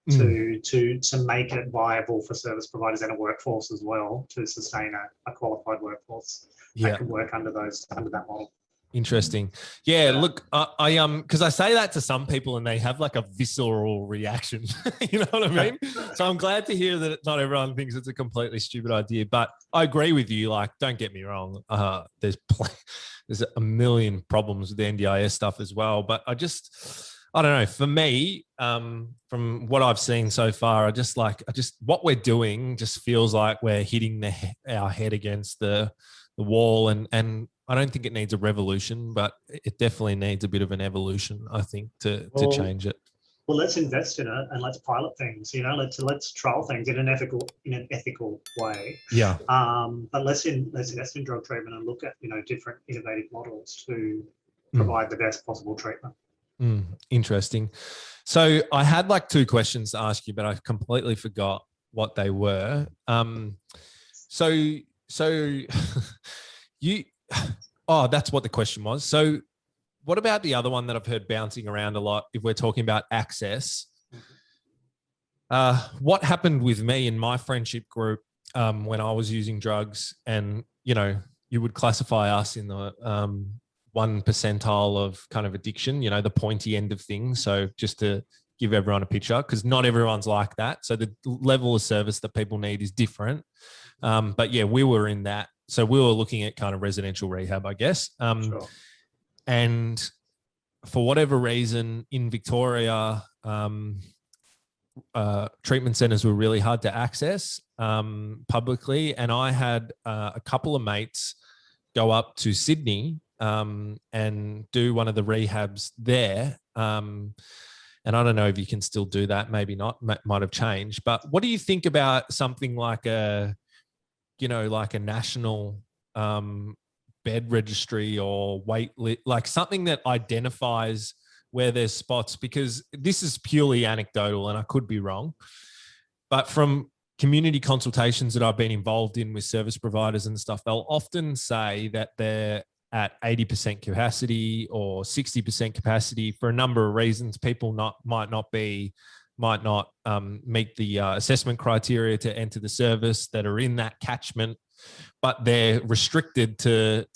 to make it viable for service providers and a workforce as well, to sustain a qualified workforce that can work under that model. Interesting. Yeah, look, I because I say that to some people and they have like a visceral reaction. You know what I mean? So I'm glad to hear that not everyone thinks it's a completely stupid idea, but I agree with you. Like, don't get me wrong. There's a million problems with the NDIS stuff as well, but I don't know. For me, from what I've seen so far, I just what we're doing just feels like we're hitting our head against the wall, and I don't think it needs a revolution, but it definitely needs a bit of an evolution, I think, to change it. Well, let's invest in it and let's pilot things. Let's trial things in an ethical way. Yeah. But let's invest in drug treatment and look at different innovative models to provide the best possible treatment. Interesting. So I had like 2 questions to ask you, but I completely forgot what they were. So you, that's what the question was. So what about the other one that I've heard bouncing around a lot, if we're talking about access? What happened with me in my friendship group when I was using drugs, and, you would classify us in the 1 percentile of kind of addiction, the pointy end of things. So just to give everyone a picture, because not everyone's like that. So the level of service that people need is different. But yeah, we were in that. So we were looking at kind of residential rehab, I guess. Sure. And for whatever reason in Victoria, treatment centres were really hard to access publicly. And I had a couple of mates go up to Sydney and do one of the rehabs there. And I don't know if you can still do that. Maybe not. Might have changed. But what do you think about something like a national bed registry or wait list, like something that identifies where there's spots? Because this is purely anecdotal and I could be wrong, but from community consultations that I've been involved in with service providers and stuff, they'll often say that they're at 80% capacity or 60% capacity for a number of reasons. People might not meet the assessment criteria to enter the service that are in that catchment, but they're restricted to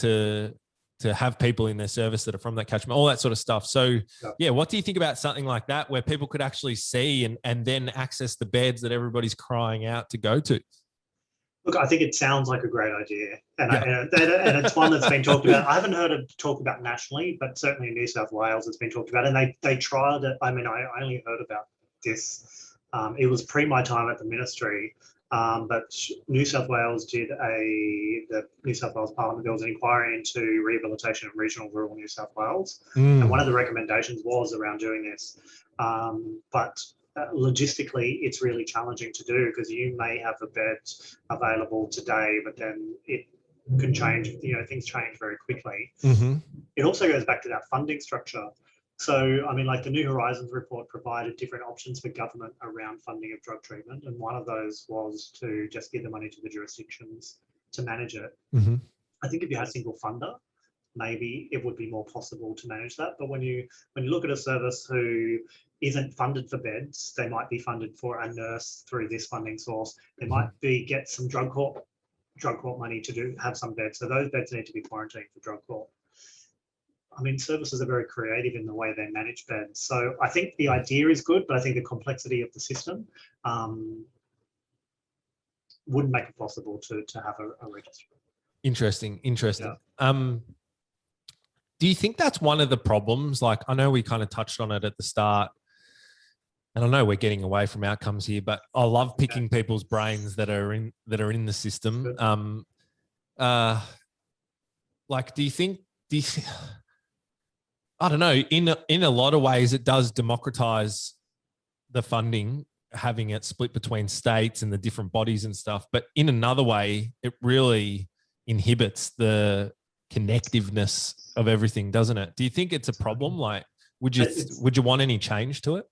have people in their service that are from that catchment, all that sort of stuff. So yeah, what do you think about something like that, where people could actually see and then access the beds that everybody's crying out to go to? Look, I think it sounds like a great idea, and it's one that's been talked about. I haven't heard it talked about nationally, but certainly in New South Wales it's been talked about, and they tried it. I mean, I only heard about this. It was pre my time at the ministry, but New South Wales did the New South Wales Parliament, there was an inquiry into rehabilitation of regional rural New South Wales, and one of the recommendations was around doing this. But logistically, it's really challenging to do, because you may have a bed available today, but then it can change. Things change very quickly. It also goes back to that funding structure. So, I mean, like the New Horizons report provided different options for government around funding of drug treatment, and one of those was to just give the money to the jurisdictions to manage it. I think if you had a single funder, maybe it would be more possible to manage that. But when you look at a service who isn't funded for beds, they might be funded for a nurse through this funding source. They might get some drug court money to have some beds. So those beds need to be quarantined for drug court. I mean, services are very creative in the way they manage beds. So I think the idea is good, but I think the complexity of the system wouldn't make it possible to have a registry. Interesting. Yeah. Do you think that's one of the problems? Like, I know we kind of touched on it at the start, and I know we're getting away from outcomes here, but I love picking people's brains that are in the system. Like, do you think, I don't know, in a lot of ways, it does democratize the funding, having it split between states and the different bodies and stuff. But in another way, it really inhibits the connectiveness of everything, doesn't it? Do you think it's a problem? Like, would you want any change to it?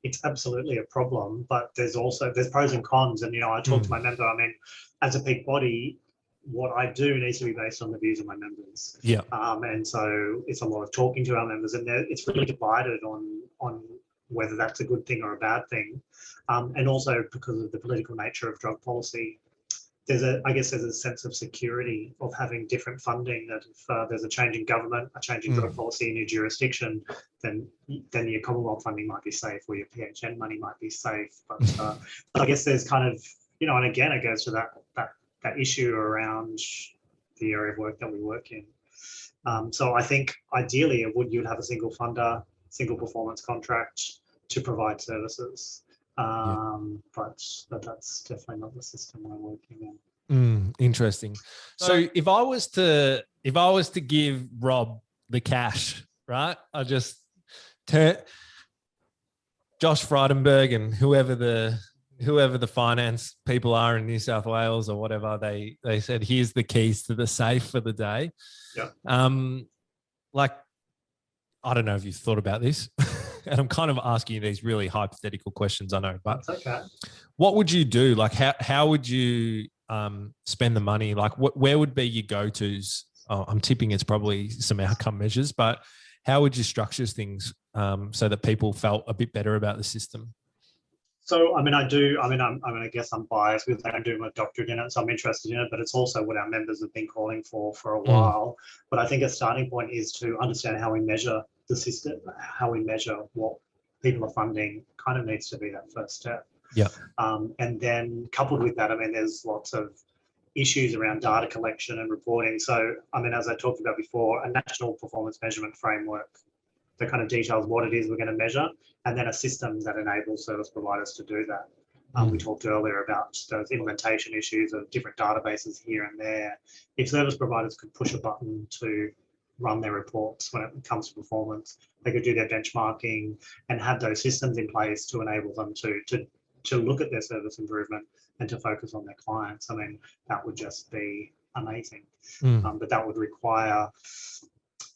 It's absolutely a problem, but there's pros and cons. And, I talk to my member, as a peak body, what I do needs to be based on the views of my members. Yeah. And so it's a lot of talking to our members, and it's really divided on whether that's a good thing or a bad thing. And also because of the political nature of drug policy, there's a sense of security of having different funding, that if there's a change in government, a change in drug policy in your jurisdiction, then your Commonwealth funding might be safe, or your PHN money might be safe. But I guess there's kind of, and again, it goes to that issue around the area of work that we work in. So I think ideally you'd have a single funder, single performance contract to provide services. But that's definitely not the system we're working in. Interesting. So if I was to give Rob the cash, right? I just turn Josh Frydenberg and whoever the finance people are in New South Wales or whatever, they said, here's the keys to the safe for the day. Yeah. Like, I don't know if you've thought about this. And I'm kind of asking you these really hypothetical questions, I know, but that's okay. What would you do? Like, how would you spend the money? Like, where would be your go-tos? Oh, I'm tipping it's probably some outcome measures, but how would you structure things so that people felt a bit better about the system? So, I guess I'm biased because I'm doing my doctorate in it, so I'm interested in it, but it's also what our members have been calling for a while. But I think a starting point is to understand how we measure the system, how we measure what people are funding kind of needs to be that first step. Yeah. And then coupled with that, there's lots of issues around data collection and reporting. So, as I talked about before, a national performance measurement framework that kind of details what it is we're going to measure, and then a system that enables service providers to do that. We talked earlier about those implementation issues of different databases here and there. If service providers could push a button to run their reports when it comes to performance, they could do their benchmarking and have those systems in place to enable them to look at their service improvement and to focus on their clients. That would just be amazing. But that would require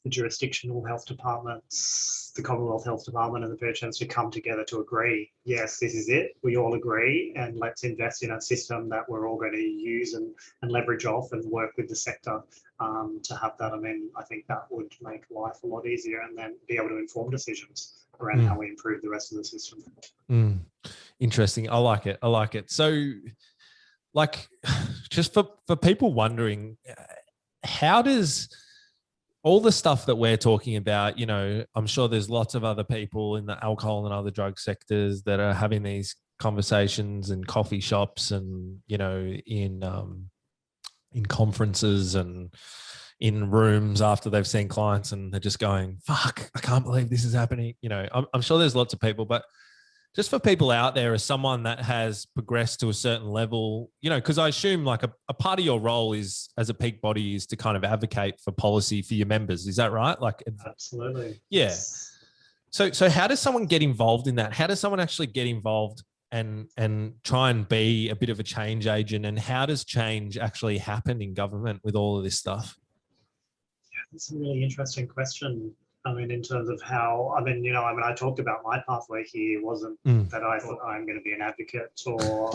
the jurisdictional health departments, the Commonwealth Health Department and the PHNs to come together to agree, yes, this is it, we all agree, and let's invest in a system that we're all going to use and leverage off and work with the sector to have that. I think that would make life a lot easier, and then be able to inform decisions around how we improve the rest of the system. Interesting. I like it. So, like, just for people wondering, how does all the stuff that we're talking about, I'm sure there's lots of other people in the alcohol and other drug sectors that are having these conversations in coffee shops and, in conferences and in rooms after they've seen clients, and they're just going, fuck, I can't believe this is happening. I'm sure there's lots of people, but just for people out there, as someone that has progressed to a certain level, because I assume like a part of your role is, as a peak body, is to kind of advocate for policy for your members. Is that right? Like, absolutely. Yeah. So how does someone get involved in that? How does someone actually get involved and try and be a bit of a change agent? And how does change actually happen in government with all of this stuff? Yeah, that's a really interesting question. In terms of how, I talked about my pathway here wasn't that I thought I'm going to be an advocate, or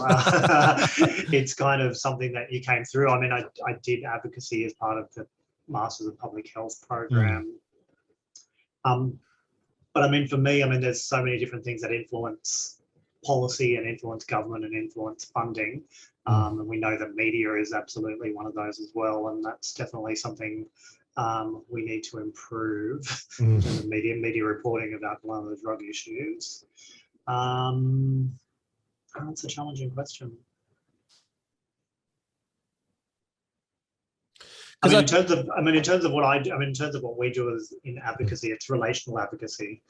it's kind of something that you came through. I did advocacy as part of the Masters of Public Health program. But for me, there's so many different things that influence policy and influence government and influence funding. And we know that media is absolutely one of those as well. And that's definitely something we need to improve in terms of media reporting of alcohol and other drug issues. That's a challenging question. in terms of what I do, in terms of what we do is in advocacy, it's relational advocacy,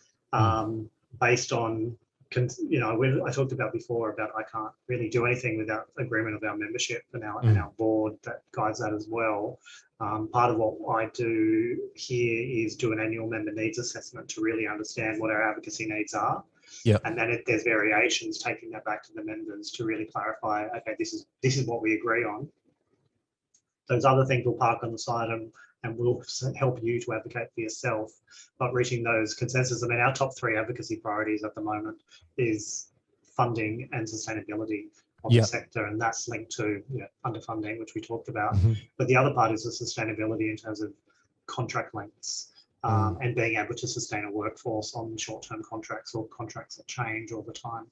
based on, I talked about before about I can't really do anything without agreement of our membership and our board that guides that as well. Part of what I do here is do an annual member needs assessment to really understand what our advocacy needs are. Yeah. And then if there's variations, taking that back to the members to really clarify, okay, this is what we agree on. Those other things will park on the side and will help you to advocate for yourself. But reaching those consensus, our top 3 advocacy priorities at the moment is funding and sustainability of the sector, and that's linked to underfunding, which we talked about. But the other part is the sustainability in terms of contract lengths. And being able to sustain a workforce on short-term contracts or contracts that change all the time.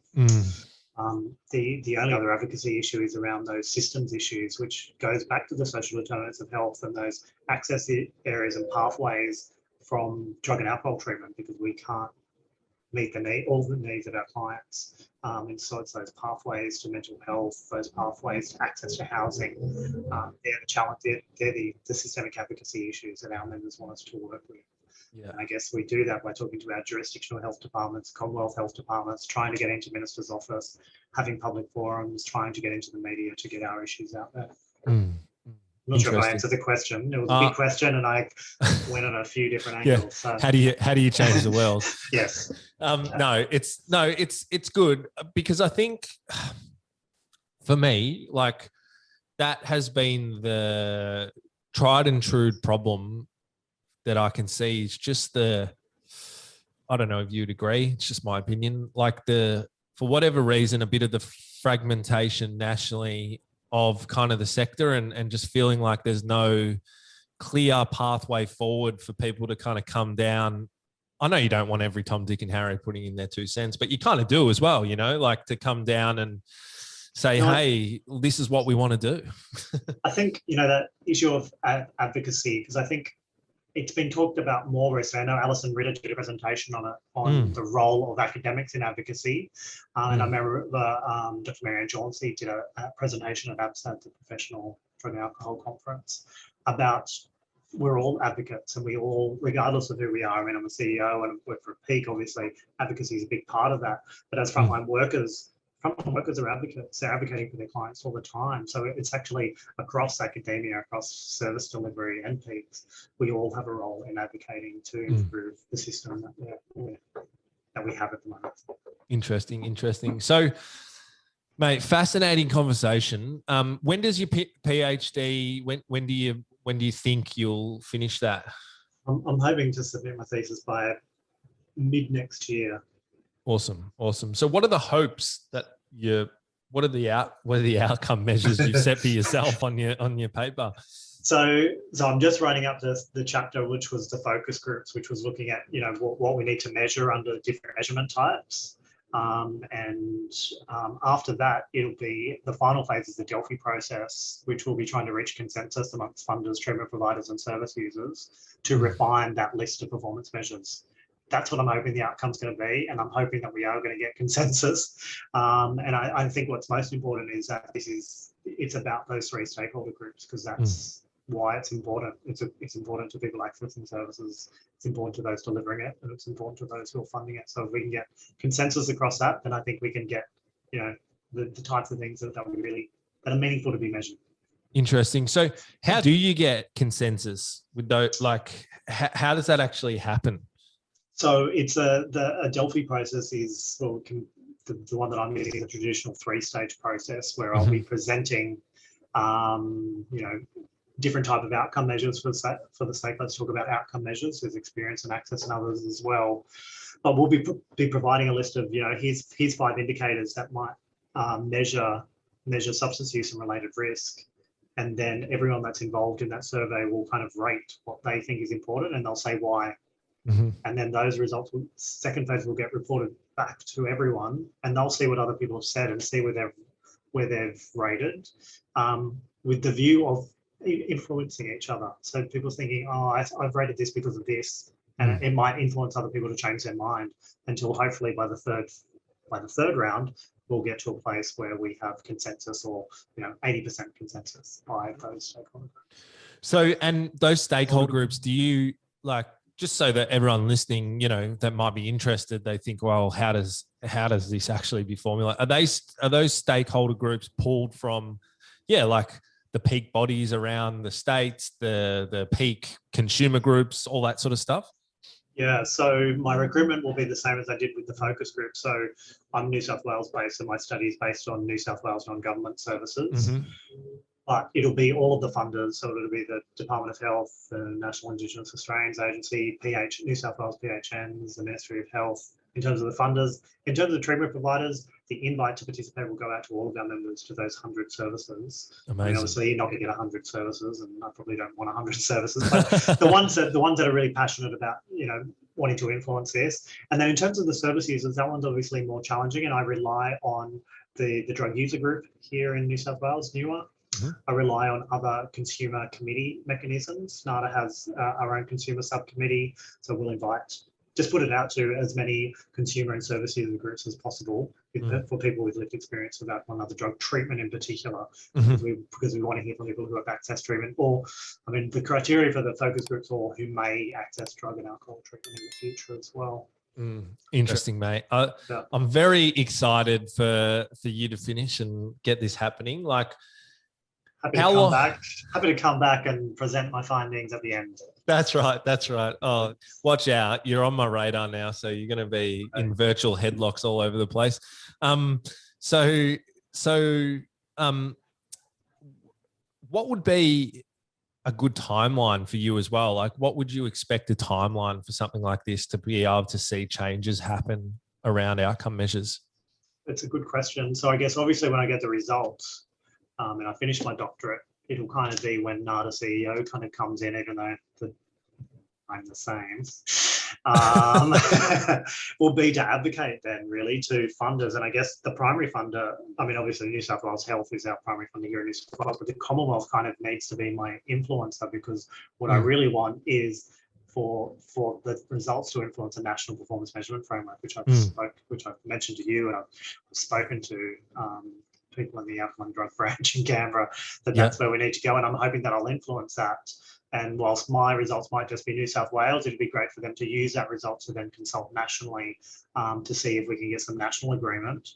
The only other advocacy issue is around those systems issues, which goes back to the social determinants of health and those access areas and pathways from drug and alcohol treatment, because we can't meet all the needs of our clients. And so it's those pathways to mental health, those pathways to access to housing. They're the challenge. They're the systemic advocacy issues that our members want us to work with. Yeah. And I guess we do that by talking to our jurisdictional health departments, Commonwealth health departments, trying to get into Minister's office, having public forums, trying to get into the media to get our issues out there. I'm not sure if I answered the question. It was a big question, and I went on a few different angles. So. How do you change the world? Yes. No, it's good, because I think for me, like, that has been the tried and true problem that I can see is just I don't know if you'd agree, it's just my opinion, like for whatever reason, a bit of the fragmentation nationally of kind of the sector and just feeling like there's no clear pathway forward for people to kind of come down. I know you don't want every Tom, Dick and Harry putting in their 2 cents, but you kind of do as well, like to come down and say, hey, this is what we want to do. I think, that issue of advocacy, because I think it's been talked about more recently. I know Alison Ritter did a presentation on the role of academics in advocacy. And I remember Dr. Marianne Jauncey did a presentation at ABSA, the Professional Drug and Alcohol Conference, about we're all advocates and we all, regardless of who we are, I'm a CEO and work for Peak, obviously advocacy is a big part of that. But as frontline workers are advocates. They're advocating for their clients all the time. So it's actually across academia, across service delivery and peaks, we all have a role in advocating to improve the system that we have at the moment. Interesting. So, mate, fascinating conversation. When does your PhD? When do you think you'll finish that? I'm hoping to submit my thesis by mid next year. Awesome. So what are the hopes that what are the outcome measures you've set for yourself on your paper? So I'm just writing up the chapter, which was the focus groups, which was looking at, what we need to measure under different measurement types. After that, it'll be the final phase is the Delphi process, which will be trying to reach consensus amongst funders, treatment providers and service users to refine that list of performance measures. That's what I'm hoping the outcome's going to be, and I'm hoping that we are going to get consensus. And I think what's most important is that it's about those 3 stakeholder groups, because that's why it's important. It's important to people accessing services. It's important to those delivering it, and it's important to those who are funding it. So if we can get consensus across that, then I think we can get, the types of things that are meaningful to be measured. Interesting. So how do you get consensus with those? Like, how does that actually happen? So it's a Delphi process is, the one that I'm using is a traditional 3-stage process where I'll be presenting, different type of outcome measures for the sake. Let's talk about outcome measures. There's experience and access and others as well. But we'll be providing a list of, here's 5 indicators that might measure substance use and related risk. And then everyone that's involved in that survey will kind of rate what they think is important, and they'll say why. And then those results, second phase, will get reported back to everyone, and they'll see what other people have said and see where they've rated, with the view of influencing each other. So people thinking, I've rated this because of this, and it might influence other people to change their mind, until hopefully by the third round, we'll get to a place where we have consensus, or 80% consensus by those stakeholders. So, and those stakeholder groups, do you like, just so that everyone listening, you know, that might be interested, they think, well, how does this actually be formulated? Are those stakeholder groups pulled from, like the peak bodies around the states, the peak consumer groups, all that sort of stuff? Yeah, so my recruitment will be the same as I did with the focus group. So I'm New South Wales based, and my study is based on New South Wales non-government services. Mm-hmm. But it'll be all of the funders. So it'll be the Department of Health, the National Indigenous Australians Agency, New South Wales PHNs, the Ministry of Health, in terms of the funders. In terms of the treatment providers, the invite to participate will go out to all of our members to those 100 services. Amazing. I mean, obviously, you're not going to get 100 services, and I probably don't want 100 services, but the ones that are really passionate about, you know, wanting to influence this. And then in terms of the service users, that one's obviously more challenging, and I rely on the drug user group here in New South Wales, NUA. Mm-hmm. I rely on other consumer committee mechanisms. NADA has our own consumer subcommittee, so we'll just put it out to as many consumer and service user groups as possible for people with lived experience about one other drug treatment in particular, because we want to hear from people who have accessed treatment, or, I mean, the criteria for the focus groups, or who may access drug and alcohol treatment in the future as well. Interesting, mate. I'm very excited for you to finish and get this happening. Like, happy to come back and present my findings at the end. That's right. Oh, watch out. You're on my radar now. So you're going to be in virtual headlocks all over the place. What would be a good timeline for you as well? Like, what would you expect a timeline for something like this to be able to see changes happen around outcome measures? It's a good question. So I guess obviously when I get the results, and I finish my doctorate, it'll kind of be when NADA CEO kind of comes in, even though I'm the same, will be to advocate then really to funders. And I guess the primary funder, I mean, obviously New South Wales Health is our primary funder here in New South Wales, but the Commonwealth kind of needs to be my influencer, because what I really want is for the results to influence a national performance measurement framework, which I've mentioned to you, and I've spoken to people in the alcohol drug branch in Canberra, that's where we need to go. And I'm hoping that I'll influence that. And whilst my results might just be New South Wales, it'd be great for them to use that result to then consult nationally to see if we can get some national agreement.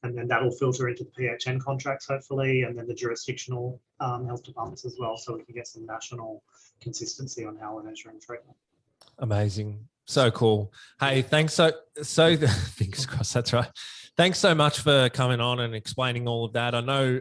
And then that'll filter into the PHN contracts, hopefully, and then the jurisdictional health departments as well, so we can get some national consistency on how we're measuring treatment. Amazing. So cool. Hey, thanks. So fingers crossed. That's right. Thanks so much for coming on and explaining all of that. I know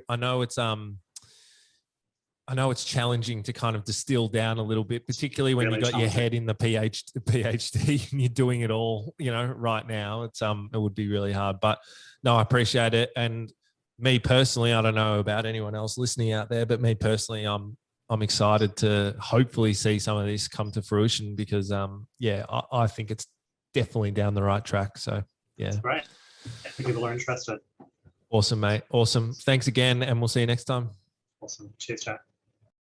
it's challenging to kind of distill down a little bit, particularly when you got your head in the PhD and you're doing it all, you know, right now. It would be really hard, but no, I appreciate it. And me personally, I don't know about anyone else listening out there, but me personally, I'm excited to hopefully see some of this come to fruition, because I think it's definitely down the right track. So yeah. That's great. People are interested. Awesome, mate. Awesome. Thanks again, and we'll see you next time. Awesome. Cheers, chat.